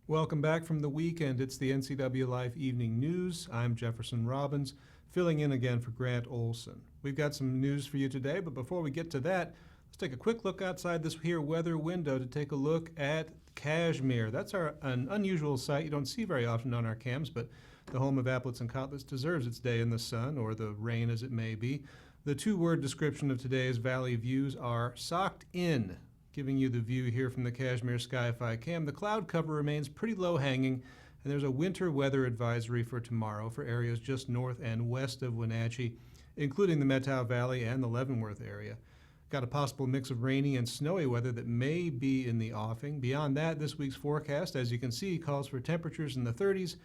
Welcome back from the weekend. It's the NCWLIFE Evening News. I'm Jefferson Robbins, filling in again for Grant Olson. We've got some news for you today, but before we get to that, let's take a quick look outside this here weather window to take a look at Kashmir. That's an unusual sight you don't see very often on our cams, but the home of applets and cotlets deserves its day in the sun, or the rain as it may be. The two-word description of today's valley views are socked in. Giving you the view here from the Kashmir Sky-Fi cam, the cloud cover remains pretty low-hanging, and there's a winter weather advisory for tomorrow for areas just north and west of Wenatchee, including the Methow Valley and the Leavenworth area. Got a possible mix of rainy and snowy weather that may be in the offing. Beyond that, this week's forecast, as you can see, calls for temperatures in the 30s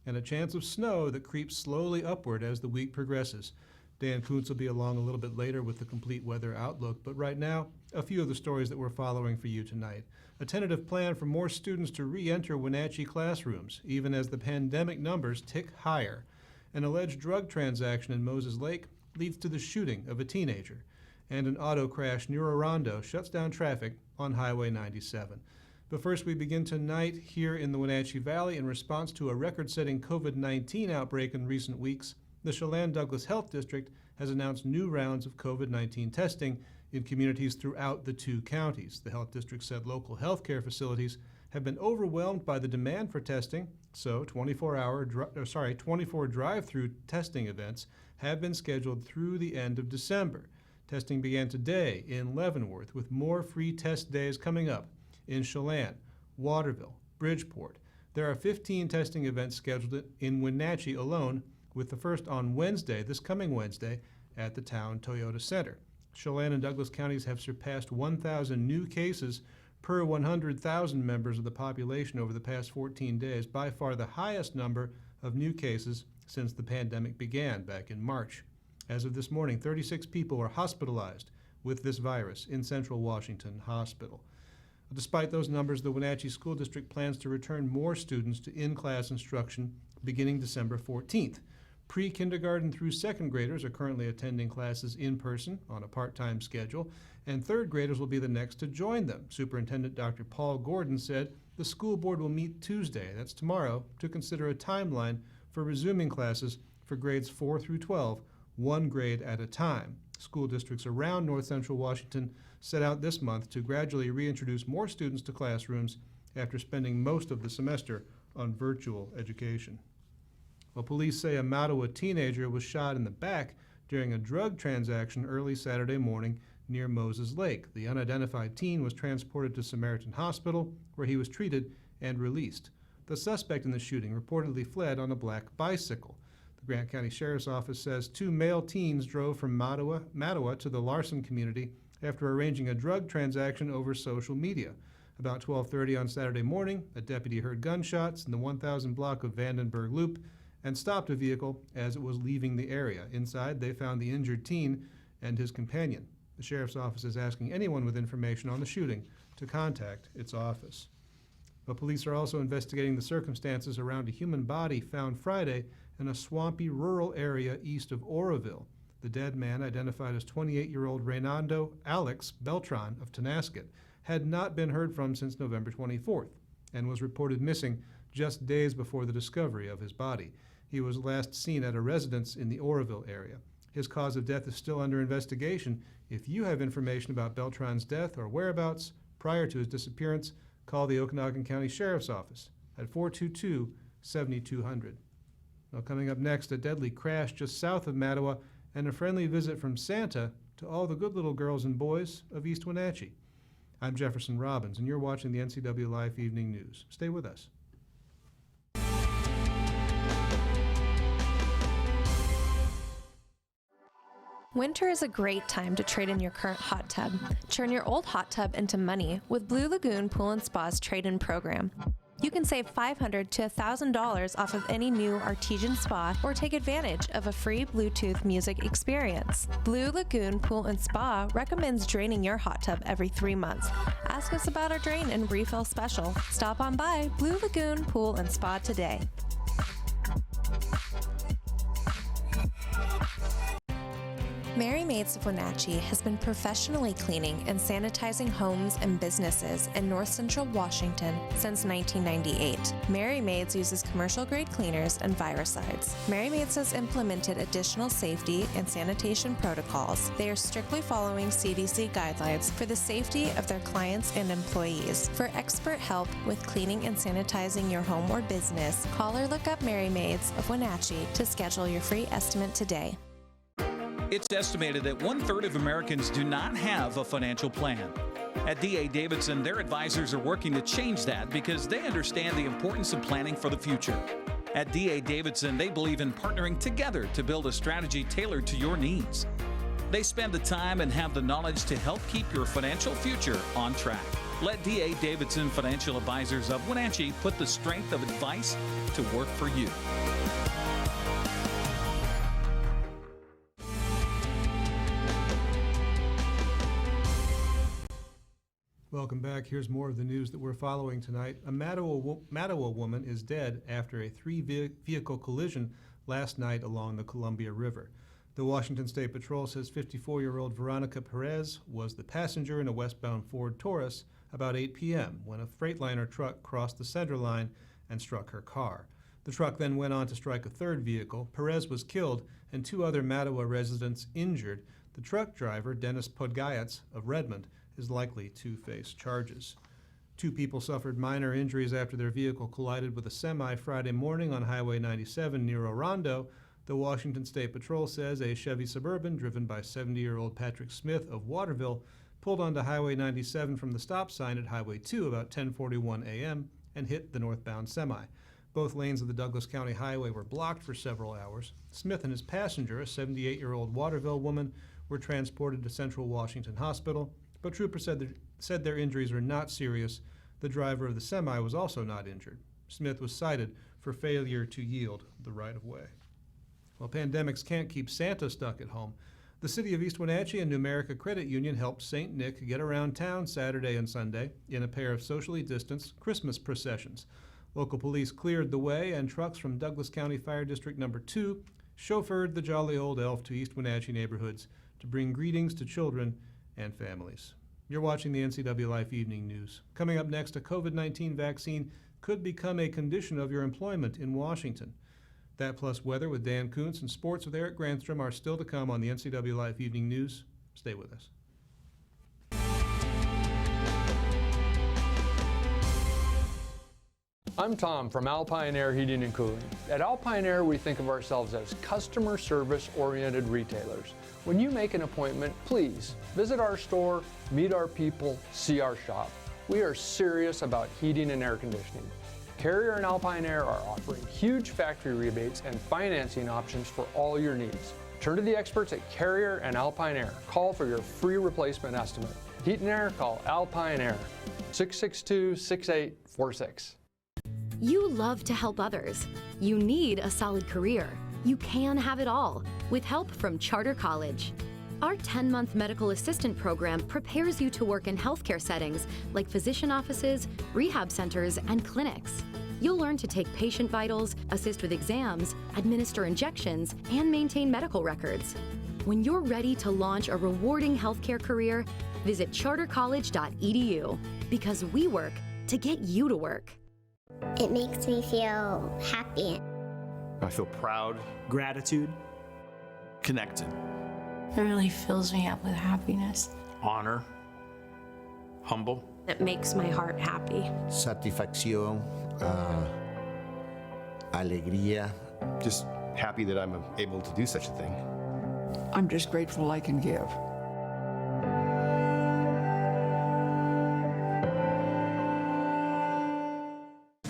and a chance of snow that creeps slowly upward as the week progresses. Dan Kuntz will be along a little bit later with the complete weather outlook, but right now, a few of the stories that we're following for you tonight. A tentative plan for more students to re-enter Wenatchee classrooms, even as the pandemic numbers tick higher. An alleged drug transaction in Moses Lake leads to the shooting of a teenager, and an auto crash near Orondo shuts down traffic on Highway 97. But first, we begin tonight here in the Wenatchee Valley in response to a record-setting COVID-19 outbreak in recent weeks. The Chelan-Douglas Health District has announced new rounds of COVID-19 testing in communities throughout the two counties. The health district said local healthcare facilities have been overwhelmed by the demand for testing, so 24 drive-through testing events have been scheduled through the end of December. Testing began today in Leavenworth, with more free test days coming up in Chelan, Waterville, Bridgeport. There are 15 testing events scheduled in Wenatchee alone, with the first on Wednesday, this coming Wednesday, at the Town Toyota Center. Chelan and Douglas counties have surpassed 1,000 new cases per 100,000 members of the population over the past 14 days, by far the highest number of new cases since the pandemic began back in March. As of this morning, 36 people are hospitalized with this virus in Central Washington Hospital. Despite those numbers, the Wenatchee School District plans to return more students to in-class instruction beginning December 14th. Pre-kindergarten through second graders are currently attending classes in person on a part-time schedule, and third graders will be the next to join them. Superintendent Dr. Paul Gordon said the school board will meet Tuesday, that's tomorrow, to consider a timeline for resuming classes for grades 4 through 12, one grade at a time. School districts around North Central Washington set out this month to gradually reintroduce more students to classrooms after spending most of the semester on virtual education. Well, police say a Mattawa teenager was shot in the back during a drug transaction early Saturday morning near Moses Lake. The unidentified teen was transported to Samaritan Hospital, where he was treated and released. The suspect in the shooting reportedly fled on a black bicycle. The Grant County Sheriff's Office says 2 male teens drove from Mattawa to the Larson community after arranging a drug transaction over social media. About 12:30 on Saturday morning, a deputy heard gunshots in the 1000 block of Vandenberg Loop and stopped a vehicle as it was leaving the area. Inside, they found the injured teen and his companion. The Sheriff's Office is asking anyone with information on the shooting to contact its office. But police are also investigating the circumstances around a human body found Friday in a swampy rural area east of Oroville. The dead man, identified as 28-year-old Reynaldo Alex Beltran of Tonasket, had not been heard from since November 24th and was reported missing just days before the discovery of his body. He was last seen at a residence in the Oroville area. His cause of death is still under investigation. If you have information about Beltran's death or whereabouts prior to his disappearance, call the Okanogan County Sheriff's Office at 422-7200. Now, coming up next, a deadly crash just south of Mattawa and a friendly visit from Santa to all the good little girls and boys of East Wenatchee. I'm Jefferson Robbins, and you're watching the NCWLIFE Evening News. Stay with us. Winter is a great time to trade in your current hot tub. Turn your old hot tub into money with Blue Lagoon Pool & Spa's trade-in program. You can save $500 to $1,000 off of any new artesian spa or take advantage of a free Bluetooth music experience. Blue Lagoon Pool & Spa recommends draining your hot tub every 3 months. Ask us about our drain and refill special. Stop on by Blue Lagoon Pool & Spa today. Mary Maids of Wenatchee has been professionally cleaning and sanitizing homes and businesses in north central Washington since 1998. Mary Maids uses commercial-grade cleaners and viricides. Mary Maids has implemented additional safety and sanitation protocols. They are strictly following CDC guidelines for the safety of their clients and employees. For expert help with cleaning and sanitizing your home or business, call or look up Mary Maids of Wenatchee to schedule your free estimate today. It's estimated that 1/3 of Americans do not have a financial plan. At D.A. Davidson, their advisors are working to change that because they understand the importance of planning for the future. At D.A. Davidson, they believe in partnering together to build a strategy tailored to your needs. They spend the time and have the knowledge to help keep your financial future on track. Let D.A. Davidson Financial Advisors of Wenatchee put the strength of advice to work for you. Welcome back. Here's more of the news that we're following tonight. A Mattawa woman is dead after a three-vehicle collision last night along the Columbia River. The Washington State Patrol says 54-year-old Veronica Perez was the passenger in a westbound Ford Taurus about 8 p.m. when a Freightliner truck crossed the center line and struck her car. The truck then went on to strike a third vehicle. Perez was killed and 2 other Mattawa residents injured. The truck driver, Dennis Podgayats of Redmond, is likely to face charges. 2 people suffered minor injuries after their vehicle collided with a semi Friday morning on Highway 97 near Orondo. The Washington State Patrol says a Chevy Suburban driven by 70-year-old Patrick Smith of Waterville pulled onto Highway 97 from the stop sign at Highway 2 about 10:41 a.m. and hit the northbound semi. Both lanes of the Douglas County Highway were blocked for several hours. Smith and his passenger, a 78-year-old Waterville woman, were transported to Central Washington Hospital, but troopers said their injuries were not serious. The driver of the semi was also not injured. Smith was cited for failure to yield the right-of-way. Well, pandemics can't keep Santa stuck at home. The City of East Wenatchee and Numerica Credit Union helped St. Nick get around town Saturday and Sunday in a pair of socially distanced Christmas processions. Local police cleared the way, and trucks from Douglas County Fire District Number 2 chauffeured the jolly old elf to East Wenatchee neighborhoods to bring greetings to children and families. You're watching the NCWLIFE Evening News. Coming up next, a COVID-19 vaccine could become a condition of your employment in Washington. That plus weather with Dan Kuntz and sports with Eric Granstrom are still to come on the NCWLIFE Evening News. Stay with us. I'm Tom from Alpine Air Heating and Cooling. At Alpine Air, we think of ourselves as customer service-oriented retailers. When you make an appointment, please visit our store, meet our people, see our shop. We are serious about heating and air conditioning. Carrier and Alpine Air are offering huge factory rebates and financing options for all your needs. Turn to the experts at Carrier and Alpine Air. Call for your free replacement estimate. Heat and air, call Alpine Air, 662-6846. You love to help others. You need a solid career. You can have it all with help from Charter College. Our 10-month medical assistant program prepares you to work in healthcare settings like physician offices, rehab centers, and clinics. You'll learn to take patient vitals, assist with exams, administer injections, and maintain medical records. When you're ready to launch a rewarding healthcare career, visit chartercollege.edu because we work to get you to work. It makes me feel happy. I feel proud, gratitude, connected, It really fills me up with happiness. honor, humble. It makes my heart happy. Satisfacción, alegría. Just happy that I'm able to do such a thing. I'm just grateful I can give.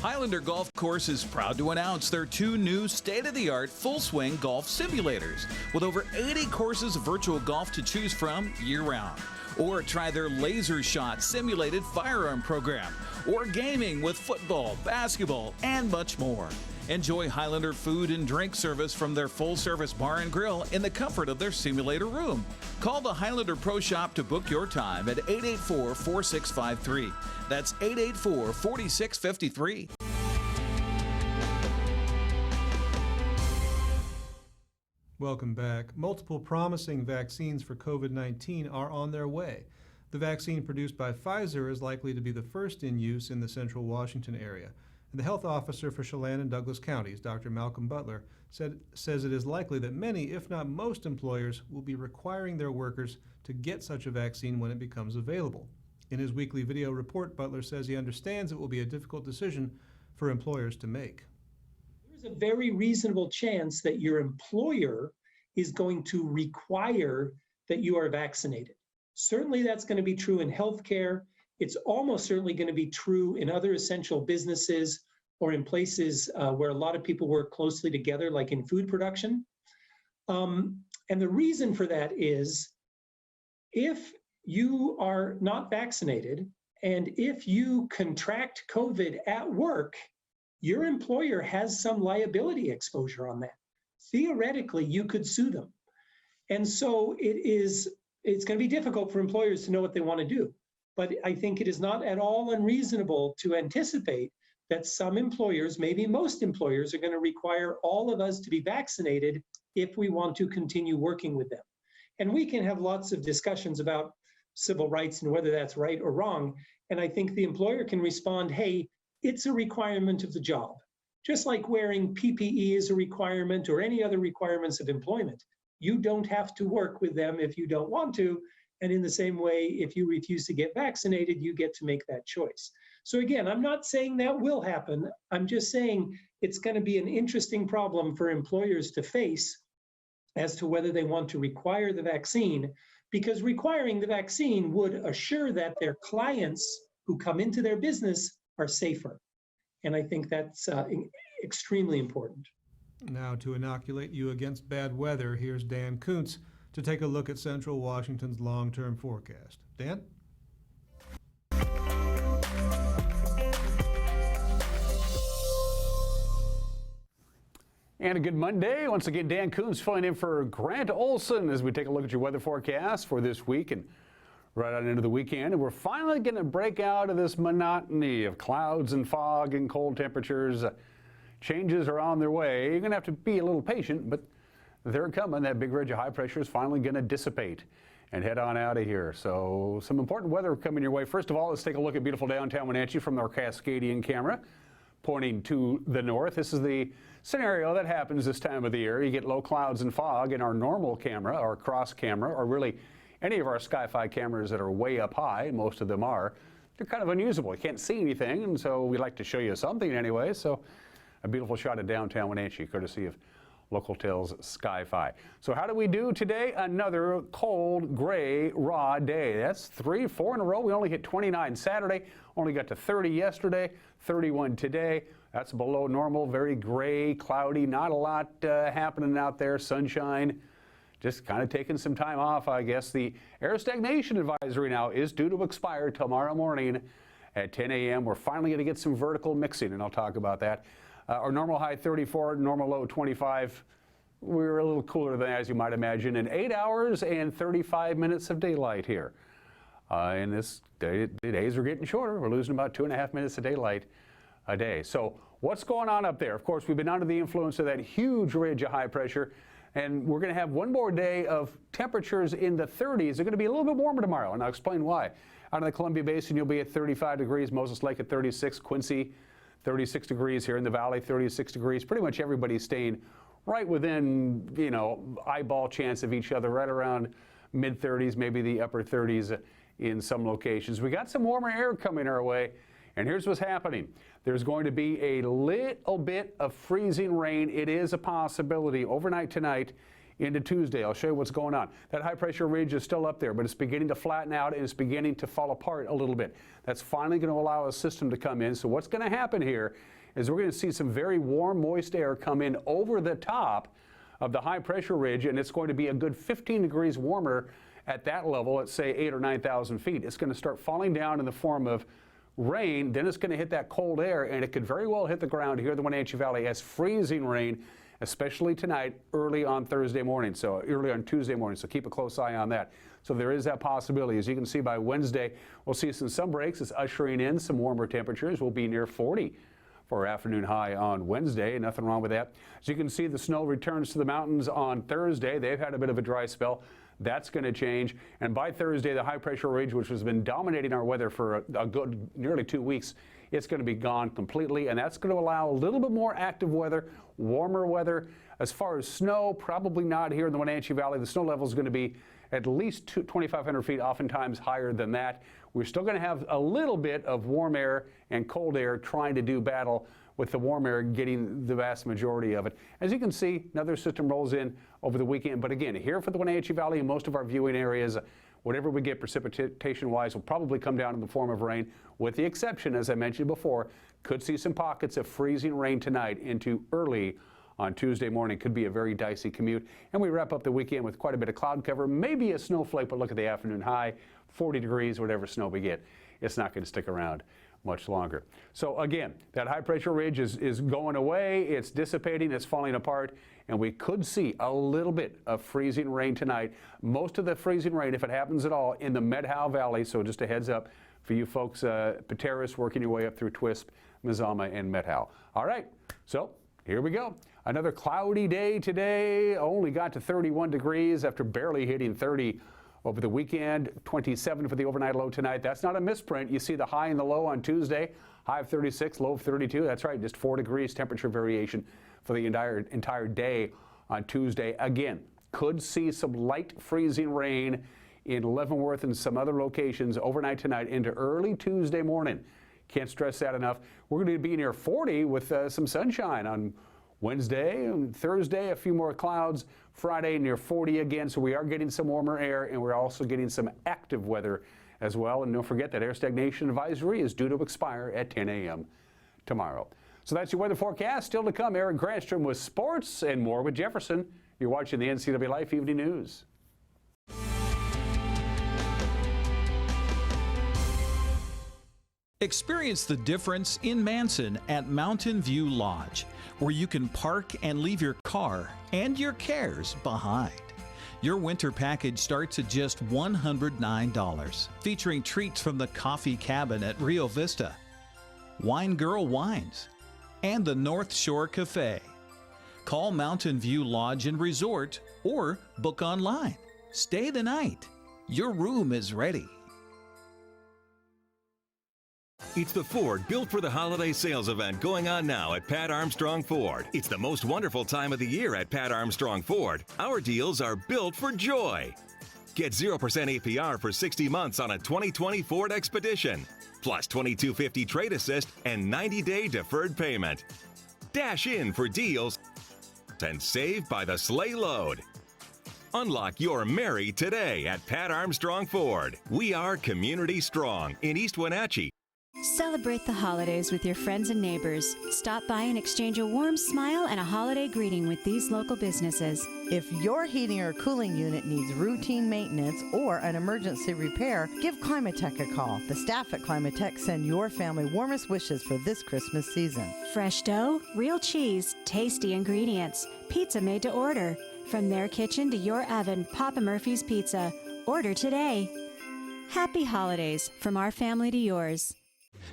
Highlander Golf Course is proud to announce their 2 new state-of-the-art full-swing golf simulators with over 80 courses of virtual golf to choose from year-round. Or try their Laser Shot simulated firearm program, or gaming with football, basketball, and much more. Enjoy Highlander food and drink service from their full-service bar and grill in the comfort of their simulator room. Call the Highlander Pro Shop to book your time at 884-4653. That's 884-4653. Welcome back. Multiple promising vaccines for COVID-19 are on their way. The vaccine produced by Pfizer is likely to be the first in use in the central Washington area. And the health officer for Chelan and Douglas counties, Dr. Malcolm Butler, says it is likely that many, if not most employers, will be requiring their workers to get such a vaccine when it becomes available. In his weekly video report, Butler says he understands it will be a difficult decision for employers to make. There's a very reasonable chance that your employer is going to require that you are vaccinated. Certainly that's going to be true in healthcare. It's almost certainly going to be true in other essential businesses or in places where a lot of people work closely together, like in food production. And the reason for that is if you are not vaccinated and if you contract COVID at work, your employer has some liability exposure on that. Theoretically, you could sue them. And so it's going to be difficult for employers to know what they want to do. But I think it is not at all unreasonable to anticipate that some employers, maybe most employers, are going to require all of us to be vaccinated if we want to continue working with them. And we can have lots of discussions about civil rights and whether that's right or wrong. And I think the employer can respond, hey, it's a requirement of the job. Just like wearing PPE is a requirement or any other requirements of employment. You don't have to work with them if you don't want to. And in the same way, if you refuse to get vaccinated, you get to make that choice. So again, I'm not saying that will happen. I'm just saying it's going to be an interesting problem for employers to face as to whether they want to require the vaccine, because requiring the vaccine would assure that their clients who come into their business are safer. And I think that's extremely important. Now, to inoculate you against bad weather, here's Dan Kuntz to take a look at Central Washington's long-term forecast. Dan? And a good Monday. Once again, Dan Kuntz filling in for Grant Olson as we take a look at your weather forecast for this week and right on into the weekend. And we're finally going to break out of this monotony of clouds and fog and cold temperatures. Changes are on their way. You're going to have to be a little patient, but they're coming. That big ridge of high pressure is finally going to dissipate and head on out of here. So some important weather coming your way. First of all, let's take a look at beautiful downtown Wenatchee from our Cascadian camera pointing to the north. This is the scenario that happens this time of the year. You get low clouds and fog in our normal camera, our cross camera, or really any of our Sky-Fi cameras that are way up high, and most of them are. They're kind of unusable. You can't see anything, and so we like to show you something anyway. So a beautiful shot of downtown Wenatchee, courtesy of Local Tales Sky-Fi. So how do we do today? Another cold, gray, raw day. That's 3, 4 in a row. We only hit 29 Saturday, only got to 30 yesterday, 31 today. That's below normal, very gray, cloudy, not a lot happening out there, sunshine. Just kind of taking some time off, I guess. The air stagnation advisory now is due to expire tomorrow morning at 10 a.m. We're finally going to get some vertical mixing, and I'll talk about that. Our normal high 34, normal low 25. We're a little cooler than that, as you might imagine, in 8 hours and 35 minutes of daylight here. And the days are getting shorter. We're losing about 2.5 minutes of daylight a day. So what's going on up there? Of course, we've been under the influence of that huge ridge of high pressure, and we're going to have one more day of temperatures in the 30s. They're going to be a little bit warmer tomorrow, and I'll explain why. Out in the Columbia Basin, you'll be at 35 degrees, Moses Lake at 36, Quincy 36 degrees here in the valley, 36 degrees. Pretty much everybody's staying right within, eyeball chance of each other, right around mid-30s, maybe the upper 30s in some locations. We got some warmer air coming our way, and here's what's happening. There's going to be a little bit of freezing rain. It is a possibility overnight tonight into Tuesday. I'll show you what's going on. That high pressure ridge is still up there, but it's beginning to flatten out and it's beginning to fall apart a little bit. That's finally going to allow a system to come in. So what's going to happen here is we're going to see some very warm, moist air come in over the top of the high pressure ridge, and it's going to be a good 15 degrees warmer at that level at, say, 8,000 or 9,000 feet. It's going to start falling down in the form of rain, then it's going to hit that cold air, and it could very well hit the ground here in the Wenatchee Valley as freezing rain, especially tonight, early on Thursday morning, so early on Tuesday morning, so keep a close eye on that. So there is that possibility. As you can see, by Wednesday, we'll see some breaks. It's ushering in some warmer temperatures. We'll be near 40 for our afternoon high on Wednesday. Nothing wrong with that. As you can see, the snow returns to the mountains on Thursday. They've had a bit of a dry spell. That's going to change. And by Thursday, the high pressure ridge, which has been dominating our weather for a good nearly 2 weeks, it's going to be gone completely. And that's going to allow a little bit more active weather, warmer weather. As far as snow, probably not here in the Wenatchee Valley. The snow level is going to be at least 2,500 feet, oftentimes higher than that. We're still going to have a little bit of warm air and cold air trying to do battle, with the warm air getting the vast majority of it. As you can see, another system rolls in over the weekend. But again, here for the Wenatchee Valley and most of our viewing areas, whatever we get precipitation-wise will probably come down in the form of rain, with the exception, as I mentioned before, could see some pockets of freezing rain tonight into early on Tuesday morning. Could be a very dicey commute. And we wrap up the weekend with quite a bit of cloud cover, maybe a snowflake, but look at the afternoon high, 40 degrees, whatever snow we get. It's not going to stick around much longer. So again, that high pressure ridge is going away. It's dissipating. It's falling apart. And we could see a little bit of freezing rain tonight. Most of the freezing rain, if it happens at all, in the Medhow Valley. So just a heads up for you folks, Pateros, working your way up through Twisp, Mazama, and Medhow. All right, so here we go. Another cloudy day today. Only got to 31 degrees after barely hitting 30 over the weekend. 27 for the overnight low tonight. That's not a misprint. You see the high and the low on Tuesday. High of 36, low of 32. That's right, just 4 degrees temperature variation for the entire day on Tuesday. Again, could see some light freezing rain in Leavenworth and some other locations overnight tonight into early Tuesday morning. Can't stress that enough. We're going to be near 40 with some sunshine on Wednesday and Thursday, a few more clouds. Friday, near 40 again, so we are getting some warmer air, and we're also getting some active weather as well. And don't forget that air stagnation advisory is due to expire at 10 a.m. tomorrow. So that's your weather forecast. Still to come, Eric Granstrom with sports and more with Jefferson. You're watching the NCWLIFE Evening News. Experience the difference in Manson at Mountain View Lodge, where you can park and leave your car and your cares behind. Your winter package starts at just $109, featuring treats from the Coffee Cabin at Rio Vista, Wine Girl Wines, and the North Shore Cafe. Call Mountain View Lodge and Resort or book online. Stay the night. Your room is ready. It's the Ford Built for the Holiday sales event going on now at Pat Armstrong Ford. It's the most wonderful time of the year at Pat Armstrong Ford. Our deals are built for joy. Get 0% APR for 60 months on a 2020 Ford Expedition, plus $2,250 trade assist and 90-day deferred payment. Dash in for deals and save by the sleigh load. Unlock your merry today at Pat Armstrong Ford. We are community strong in East Wenatchee. Celebrate the holidays with your friends and neighbors. Stop by and exchange a warm smile and a holiday greeting with these local businesses. If your heating or cooling unit needs routine maintenance or an emergency repair, give Climatech a call. The staff at Climatech send your family warmest wishes for this Christmas season. Fresh dough, real cheese, tasty ingredients, pizza made to order. From their kitchen to your oven, Papa Murphy's Pizza. Order today. Happy holidays from our family to yours.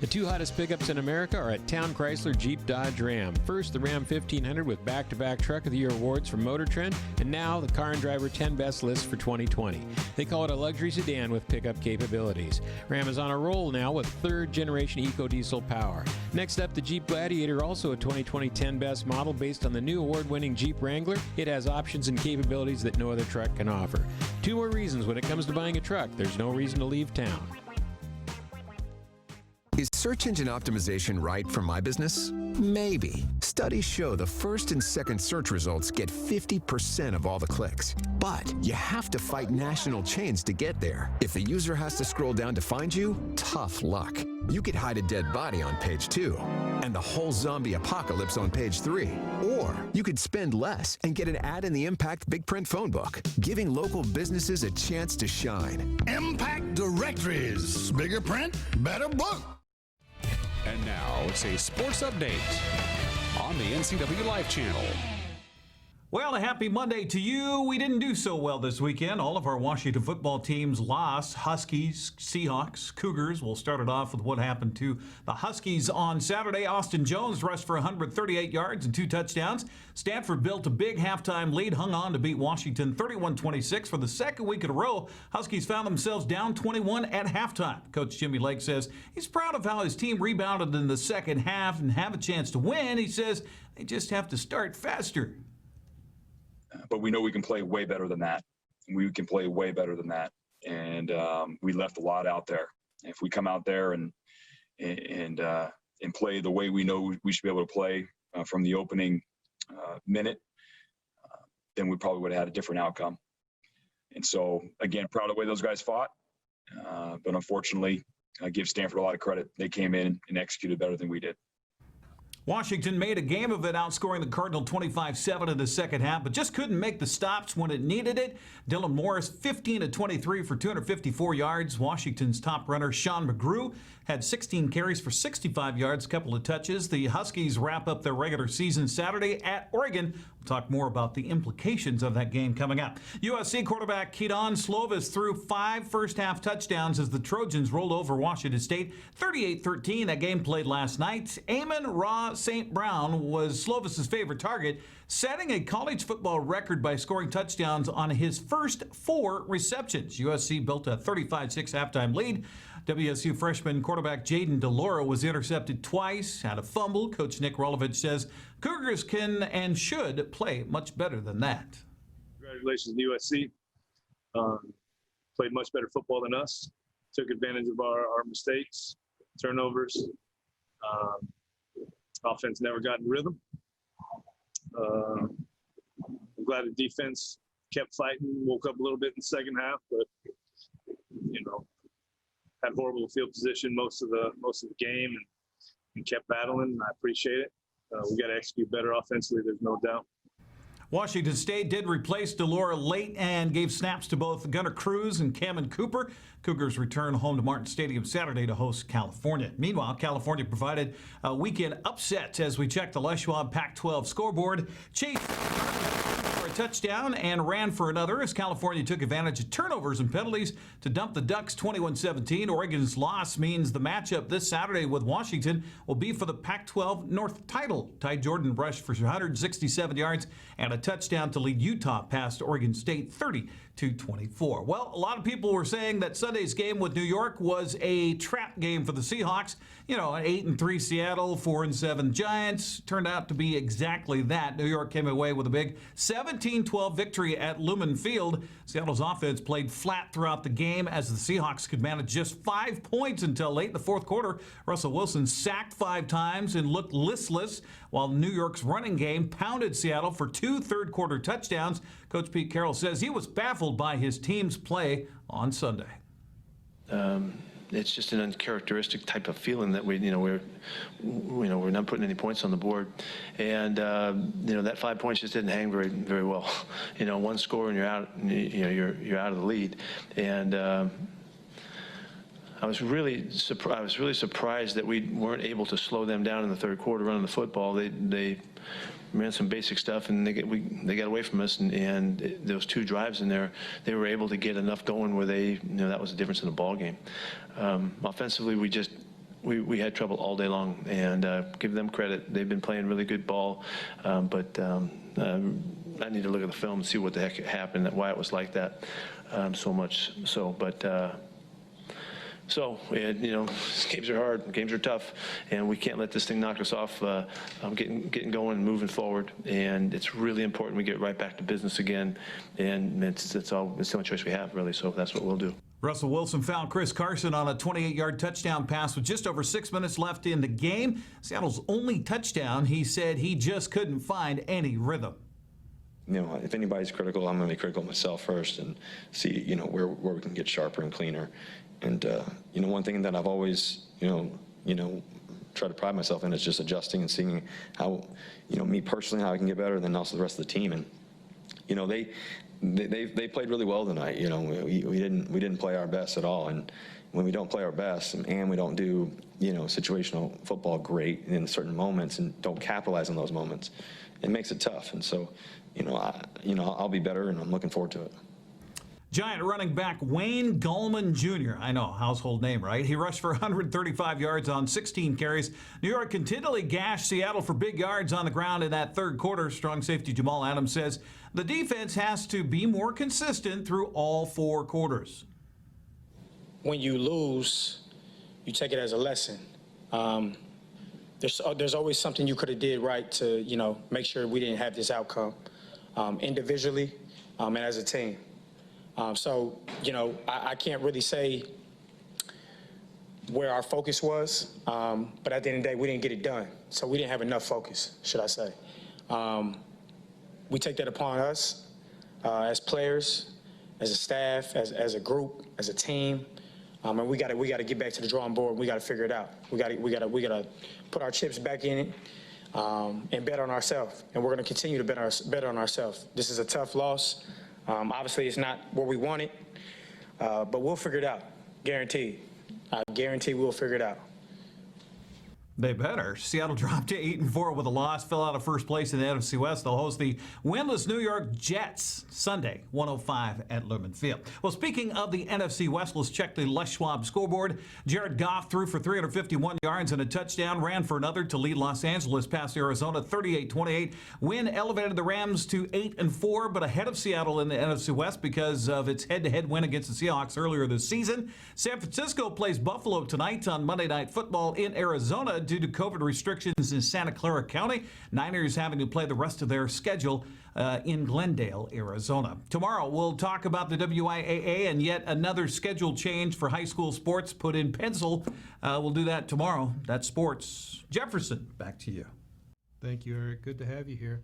The two hottest pickups in America are at Town Chrysler Jeep Dodge Ram. First, the Ram 1500 with back-to-back Truck of the Year awards from Motor Trend, and now the Car and Driver 10 Best list for 2020. They call it a luxury sedan with pickup capabilities. Ram is on a roll now with third-generation eco-diesel power. Next up, the Jeep Gladiator, also a 2020 10 Best model based on the new award-winning Jeep Wrangler. It has options and capabilities that no other truck can offer. Two more reasons when it comes to buying a truck. There's no reason to leave town. Is search engine optimization right for my business? Maybe. Studies show the first and second search results get 50% of all the clicks. But you have to fight national chains to get there. If the user has to scroll down to find you, tough luck. You could hide a dead body on page 2 and the whole zombie apocalypse on page 3. Or you could spend less and get an ad in the Impact Big Print phone book, giving local businesses a chance to shine. Impact Directories. Bigger print, better book. And now it's a sports update on the NCWLIFE channel. Well, a happy Monday to you. We didn't do so well this weekend. All of our Washington football teams lost. Huskies, Seahawks, Cougars. We'll start it off with what happened to the Huskies on Saturday. Austin Jones rushed for 138 yards and 2 touchdowns. Stanford built a big halftime lead, hung on to beat Washington 31-26 for the second week in a row. Huskies found themselves down 21 at halftime. Coach Jimmy Lake says he's proud of how his team rebounded in the second half and have a chance to win. He says they just have to start faster. But we know we can play way better than that. We can play way better than that. And we left a lot out there. If we come out there and play the way we know we should be able to play from the opening minute, then we probably would have had a different outcome. And so, again, proud of the way those guys fought. But unfortunately, I give Stanford a lot of credit. They came in and executed better than we did. Washington made a game of it, outscoring the Cardinal 25-7 in the second half, but just couldn't make the stops when it needed it. Dylan Morris, 15-23 for 254 yards. Washington's top runner, Sean McGrew, had 16 carries for 65 yards, a couple of touches. The Huskies wrap up their regular season Saturday at Oregon. We'll talk more about the implications of that game coming up. USC quarterback Kedon Slovis threw 5 first-half touchdowns as the Trojans rolled over Washington State 38-13. That game played last night. Amon Ra St. Brown was Slovis's favorite target, setting a college football record by scoring touchdowns on his first 4 receptions. USC built a 35-6 halftime lead. WSU freshman quarterback Jaden DeLauro was intercepted twice, had a fumble. Coach Nick Rolovich says Cougars can and should play much better than that. Congratulations to USC. Played much better football than us. Took advantage of our mistakes, turnovers. Offense never got in rhythm. I'm glad the defense kept fighting, woke up a little bit in the second half, but had horrible field position most of the game and kept battling. I appreciate it. We got to execute better offensively. There's no doubt. Washington State did replace DeLauro late and gave snaps to both Gunnar Cruz and Cameron Cooper. Cougars return home to Martin Stadium Saturday to host California. Meanwhile, California provided a weekend upset as we check the Les Schwab Pac-12 scoreboard. Chase for a touchdown and ran for another as California took advantage of turnovers and penalties to dump the Ducks 21-17. Oregon's loss means the matchup this Saturday with Washington will be for the Pac-12 North title. Ty Jordan rushed for 167 yards and a touchdown to lead Utah past Oregon State 30-24. Well, a lot of people were saying that Sunday's game with New York was a trap game for the Seahawks. An 8-3 Seattle, 4-7 Giants. Turned out to be exactly that. New York came away with a big 17-12 victory at Lumen Field. Seattle's offense played flat throughout the game as the Seahawks could manage just 5 points until late in the fourth quarter. Russell Wilson sacked 5 times and looked listless, while New York's running game pounded Seattle for 2 third-quarter touchdowns. Coach Pete Carroll says he was baffled by his team's play on Sunday. It's just an uncharacteristic type of feeling that we're not putting any points on the board, and that 5 points just didn't hang very well. 1 score and you're out. You're out of the lead, and I was really surprised that we weren't able to slow them down in the third quarter running the football. They ran some basic stuff, and they got away from us. And those 2 drives in there, they were able to get enough going where that was the difference in the ball game. Offensively, we had trouble all day long, and give them credit. They've been playing really good ball, but I need to look at the film and see what the heck happened, why it was like that so much so. But games are hard, games are tough, and we can't let this thing knock us off. Getting going and moving forward, and it's really important we get right back to business again. And it's the only choice we have, really. So that's what we'll do. Russell Wilson found Chris Carson on a 28-yard touchdown pass with just over 6 minutes left in the game. Seattle's only touchdown. He said he just couldn't find any rhythm. If anybody's critical, I'm going to be critical myself first and see, where we can get sharper and cleaner. And, one thing that I've always, try to pride myself in is just adjusting and seeing how, me personally, how I can get better, and then also the rest of the team. And, they played really well tonight. We didn't play our best at all. And, when we don't play our best and we don't do, situational football great in certain moments and don't capitalize on those moments, it makes it tough. And so, I'll be better, and I'm looking forward to it. Giant running back Wayne Gallman Jr. I know, household name, right? He rushed for 135 yards on 16 carries. New York continually gashed Seattle for big yards on the ground in that third quarter. Strong safety Jamal Adams says the defense has to be more consistent through all 4 quarters. When you lose, you take it as a lesson. There's always something you could have did right to, make sure we didn't have this outcome individually and as a team. I can't really say where our focus was, but at the end of the day, we didn't get it done. So we didn't have enough focus, should I say. We take that upon us as players, as a staff, as a group, as a team. And we got to get back to the drawing board. We got to figure it out. We got to put our chips back in it and bet on ourselves. And we're going to continue to bet on ourselves. This is a tough loss. Obviously, it's not where we want it, but we'll figure it out. Guaranteed. I guarantee we'll figure it out. They better. Seattle dropped to 8-4 with a loss, fell out of first place in the NFC West. They'll host the winless New York Jets Sunday, 1:05 at Lumen Field. Well, speaking of the NFC West, let's check the Les Schwab scoreboard. Jared Goff threw for 351 yards and a touchdown, ran for another to lead Los Angeles past Arizona 38-28. Win elevated the Rams to 8-4, but ahead of Seattle in the NFC West because of its head-to-head win against the Seahawks earlier this season. San Francisco plays Buffalo tonight on Monday Night Football in Arizona. Due to COVID restrictions in Santa Clara County, Niners having to play the rest of their schedule in Glendale, Arizona. Tomorrow, we'll talk about the WIAA and yet another schedule change for high school sports put in pencil. We'll do that tomorrow. That's sports. Jefferson, back to you. Thank you, Eric. Good to have you here.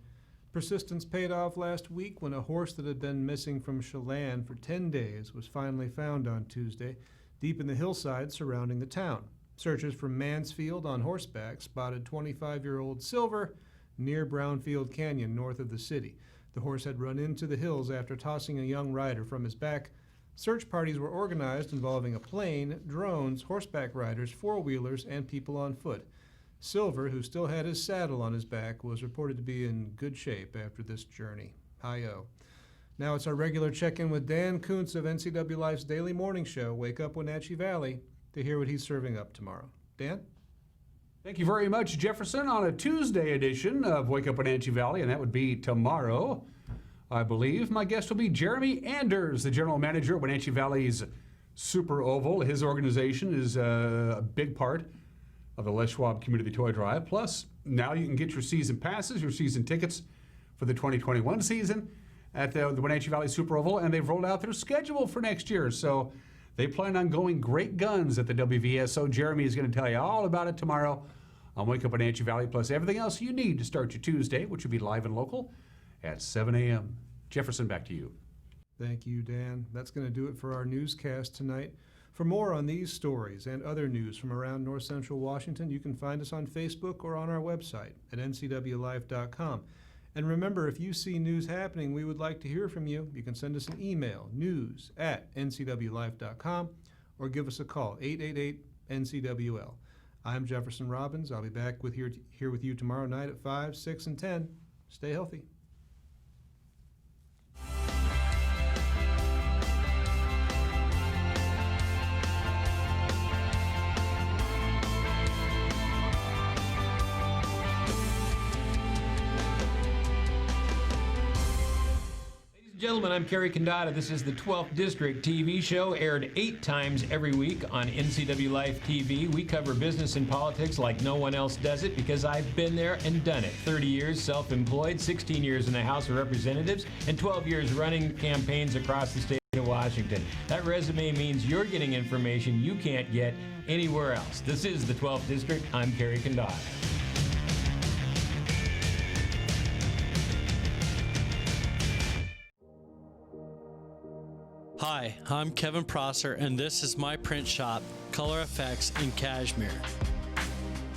Persistence paid off last week when a horse that had been missing from Chelan for 10 days was finally found on Tuesday, deep in the hillside surrounding the town. Searchers from Mansfield on horseback spotted 25-year-old Silver near Brownfield Canyon, north of the city. The horse had run into the hills after tossing a young rider from his back. Search parties were organized involving a plane, drones, horseback riders, four-wheelers, and people on foot. Silver, who still had his saddle on his back, was reported to be in good shape after this journey. Hi-yo. Now it's our regular check-in with Dan Kuntz of NCWLIFE's daily morning show, Wake Up Wenatchee Valley, to hear what he's serving up tomorrow. Dan? Thank you very much, Jefferson, on a Tuesday edition of Wake Up Wenatchee Valley, and that would be tomorrow, I believe. My guest will be Jeremy Anders, the general manager at Wenatchee Valley's Super Oval. His organization is a big part of the Les Schwab Community Toy Drive. Plus, now you can get your season passes, your season tickets for the 2021 season at the Wenatchee Valley Super Oval, and they've rolled out their schedule for next year. So they plan on going great guns at the WVSO. Jeremy is going to tell you all about it tomorrow on Wake Up Wenatchee Valley, plus everything else you need to start your Tuesday, which will be live and local at 7 a.m. Jefferson, back to you. Thank you, Dan. That's going to do it for our newscast tonight. For more on these stories and other news from around North Central Washington, you can find us on Facebook or on our website at ncwlife.com. And remember, if you see news happening, we would like to hear from you. You can send us an email, news@ncwlife.com, or give us a call, 888-NCWL. I'm Jefferson Robbins. I'll be back here with you tomorrow night at 5, 6, and 10. Stay healthy. Gentlemen, I'm Kerry Condata. This is the 12th District TV show, aired 8 times every week on NCWLIFE TV. We cover business and politics like no one else does it because I've been there and done it. 30 years self-employed, 16 years in the House of Representatives, and 12 years running campaigns across the state of Washington. That resume means you're getting information you can't get anywhere else. This is the 12th District. I'm Kerry Condata. Hi, I'm Kevin Prosser, and this is my print shop, Color Effects in Cashmere.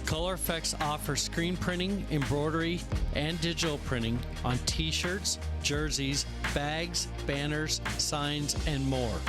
Color Effects offers screen printing, embroidery, and digital printing on t-shirts, jerseys, bags, banners, signs, and more.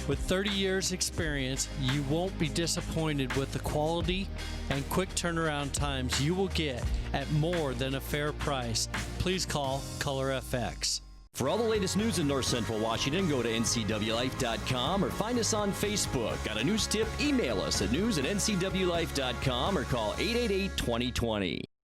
With 30 years experience, you won't be disappointed with the quality and quick turnaround times you will get at more than a fair price. Please call Color FX. For all the latest news in North Central Washington, go to ncwlife.com or find us on Facebook. Got a news tip? Email us at news@ncwlife.com or call 888-2020.